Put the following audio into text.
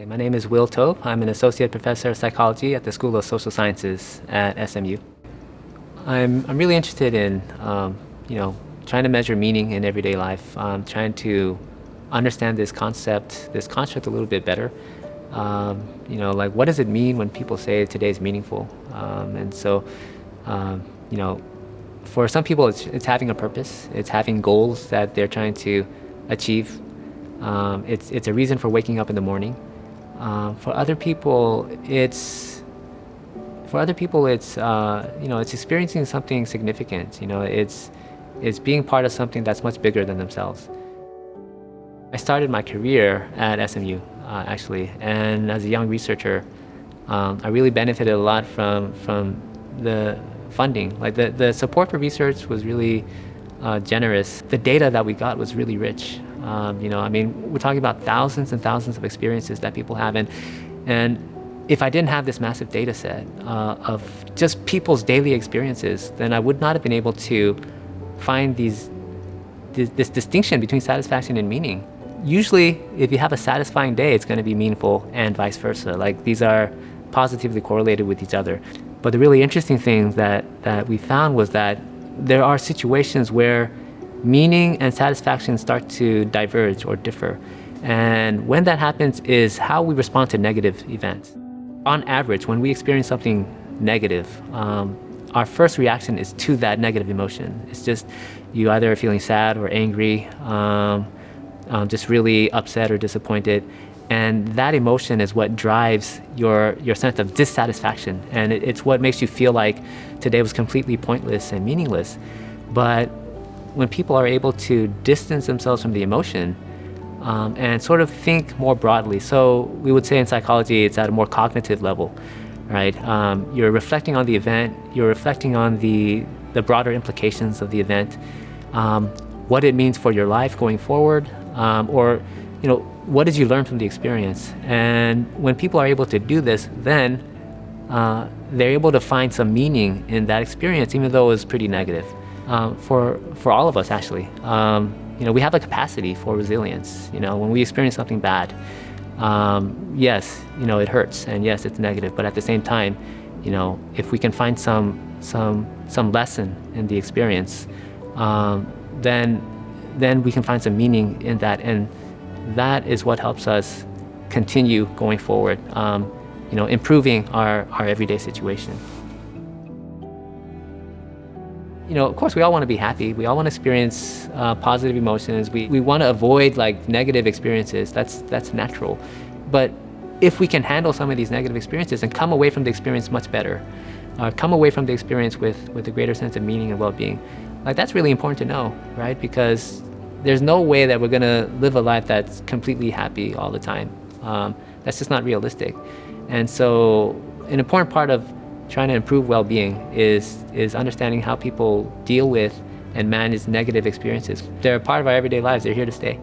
Okay, my name is Will Tov. I'm an associate professor of psychology at the School of Social Sciences at SMU. I'm really interested in trying to measure meaning in everyday life. Trying to understand this construct a little bit better. Like what does it mean when people say today is meaningful? For some people it's having a purpose. It's having goals that they're trying to achieve. It's a reason for waking up in the morning. For other people, it's experiencing something significant. It's being part of something that's much bigger than themselves. I started my career at SMU actually, and as a young researcher, I really benefited a lot from the funding. Like the support for research was really generous. The data that we got was really rich. We're talking about thousands and thousands of experiences that people have, and if I didn't have this massive data set of just people's daily experiences, then I would not have been able to find this distinction between satisfaction and meaning. Usually, if you have a satisfying day, it's going to be meaningful, and vice versa. Like these are positively correlated with each other. But the really interesting thing that we found was that there are situations where meaning and satisfaction start to diverge or differ. And when that happens is how we respond to negative events. On average, when we experience something negative, our first reaction is to that negative emotion. It's just you either are feeling sad or angry, just really upset or disappointed. And that emotion is what drives your sense of dissatisfaction. And it's what makes you feel like today was completely pointless and meaningless. But when people are able to distance themselves from the emotion and sort of think more broadly, so we would say in psychology it's at a more cognitive level, right? You're reflecting on the event, you're reflecting on the broader implications of the event, what it means for your life going forward, or what did you learn from the experience? And when people are able to do this, then they're able to find some meaning in that experience, even though it was pretty negative. For all of us, actually, we have a capacity for resilience. When we experience something bad, yes, it hurts, and yes, it's negative. But at the same time, if we can find some lesson in the experience, then we can find some meaning in that, and that is what helps us continue going forward, improving our everyday situation. Of course, we all want to be happy. We all want to experience positive emotions. We want to avoid negative experiences. That's natural. But if we can handle some of these negative experiences and come away from the experience much better, come away from the experience with a greater sense of meaning and well-being, that's really important to know, right? Because there's no way that we're going to live a life that's completely happy all the time. That's just not realistic. And so an important part of trying to improve well-being is understanding how people deal with and manage negative experiences. They're a part of our everyday lives. They're here to stay.